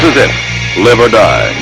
This is it. Live or die.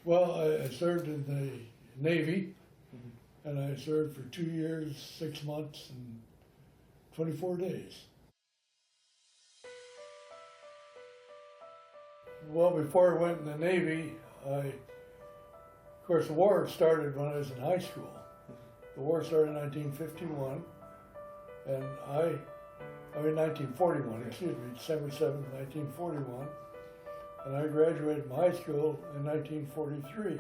Well, I served in the Navy, and I served for 2 years, 6 months, and 24 days. Well, before I went in the Navy, of course, the war started when I was in high school. The war started in 1951, and I mean 1941, excuse me, December 7th, 1941. And I graduated from high school in 1943.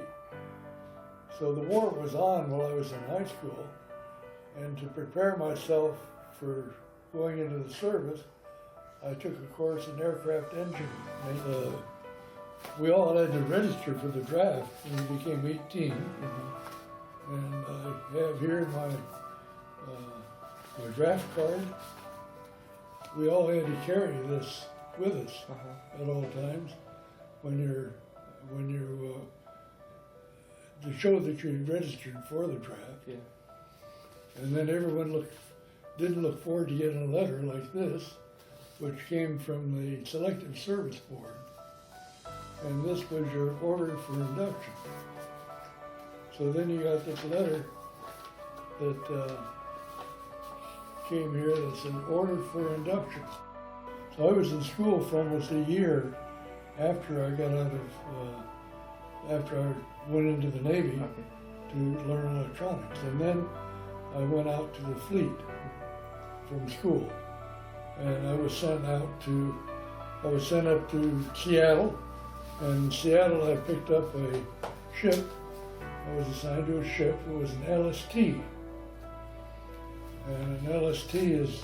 So the war was on while I was in high school, and to prepare myself for going into the service, I took a course in aircraft engine maintenance. We all had to register for the draft when we became 18. And I have here my draft card. We all had to carry this with us at all times when you're to show that you had registered for the draft. Yeah. And then everyone didn't look forward to getting a letter like this, which came from the Selective Service Board. And this was your order for induction. So then you got this letter that came here that's an order for induction. So I was in school for almost a year after I got out of, after I went into the Navy to learn electronics. And then I went out to the fleet from school. And I was sent up to Seattle. And in Seattle I picked up a ship. I was assigned to a ship. It was an LST. And an LST is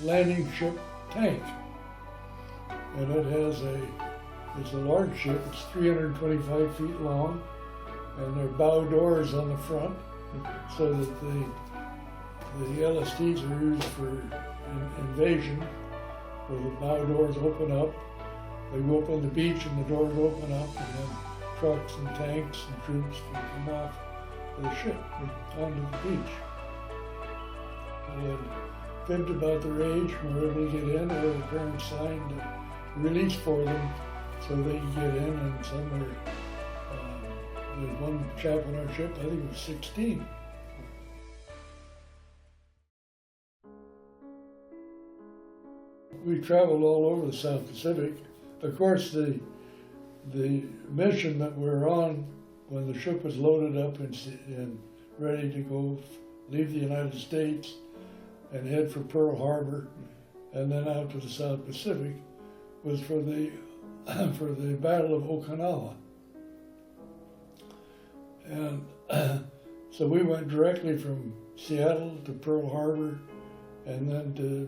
landing ship tank. And it's a large ship. It's 325 feet long, and there are bow doors on the front, so that the LSTs are used for invasion, where the bow doors open up. They go up on the beach, and the doors open up, and then trucks and tanks and troops can come off the ship onto the beach. And fibbed about their age, and were able to get in, or the parents signed a release for them so they could get in, and some were, there's one chap on our ship, I think he was 16. We traveled all over the South Pacific. Of course, the mission that we were on when the ship was loaded up and ready to go leave the United States and head for Pearl Harbor and then out to the South Pacific was for the Battle of Okinawa. And so we went directly from Seattle to Pearl Harbor and then to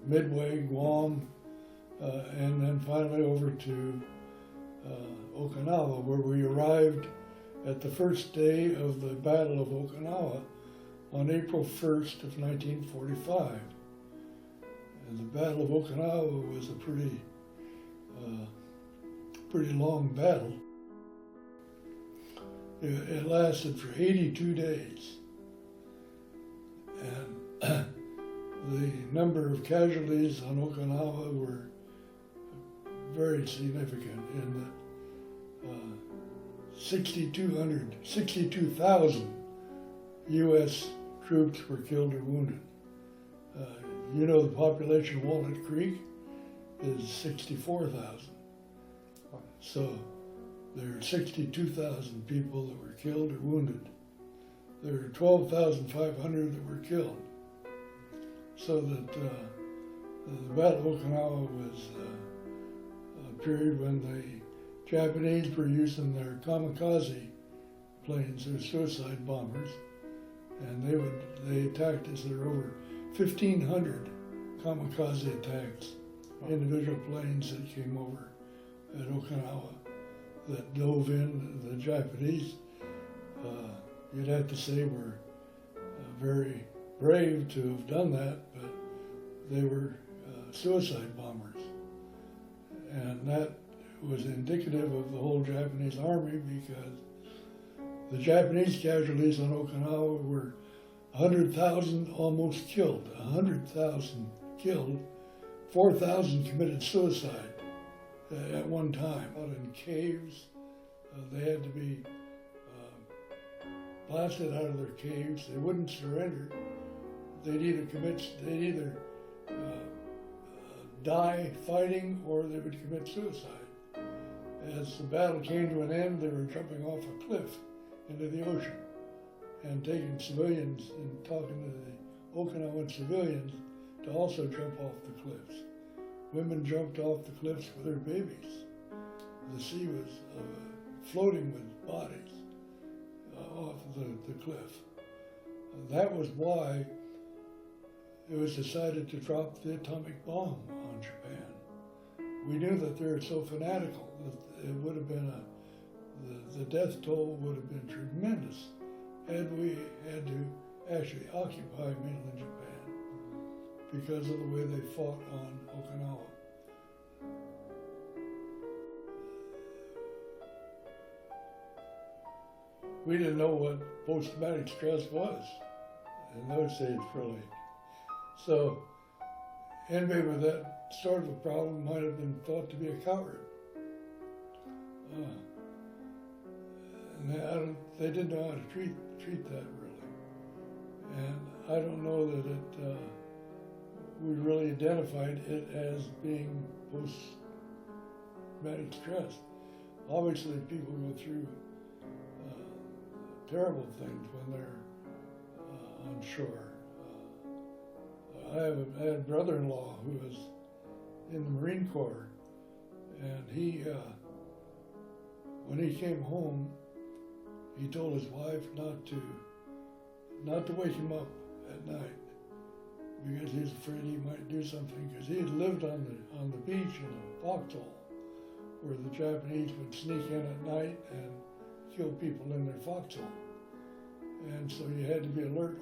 Midway, Guam, and then finally over to Okinawa, where we arrived at the first day of the Battle of Okinawa on April 1st of 1945. And the Battle of Okinawa was a pretty long battle. It lasted for 82 days. And the number of casualties on Okinawa were very significant in that 62,000 U.S. troops were killed or wounded. The population of Walnut Creek is 64,000. So there are 62,000 people that were killed or wounded. There are 12,500 that were killed. So that the Battle of Okinawa was a period when the Japanese were using their kamikaze planes, their suicide bombers, and they attacked us. There were over 1,500 kamikaze attacks, individual planes that came over at Okinawa that dove in. The Japanese, you'd have to say, were very brave to have done that, but they were suicide bombers. And that was indicative of the whole Japanese army, because the Japanese casualties on Okinawa were 100,000 almost killed, 100,000 killed, 4,000 committed suicide at one time. Out in caves, they had to be blasted out of their caves. They wouldn't surrender. They'd either die fighting, or they would commit suicide. As the battle came to an end, they were jumping off a cliff into the ocean and taking civilians and talking to the Okinawan civilians to also jump off the cliffs. Women jumped off the cliffs with their babies. The sea was floating with bodies off the cliff. That was why it was decided to drop the atomic bomb on Japan. We knew that they were so fanatical that it would have been the death toll would have been tremendous had we had to actually occupy mainland Japan because of the way they fought on Okinawa. We didn't know what post-traumatic stress was in those days, really. So anybody with that sort of a problem might have been thought to be a coward. And they didn't know how to treat that, really. And I don't know that we really identified it as being post-traumatic stress. Obviously, people go through terrible things when they're on shore. I had a brother-in-law who was in the Marine Corps, and when he came home, he told his wife not to wake him up at night because he was afraid he might do something, because he had lived on the beach in a foxhole where the Japanese would sneak in at night and kill people in their foxhole. And so you had to be alert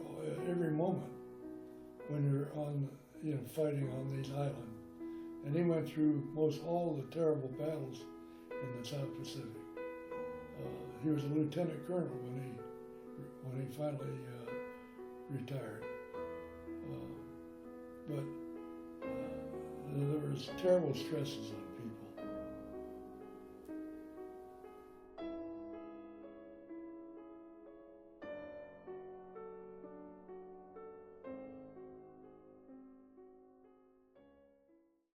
every moment when you're fighting on these islands. And he went through most all the terrible battles in the South Pacific. He was a lieutenant colonel when he finally retired. But there was terrible stresses on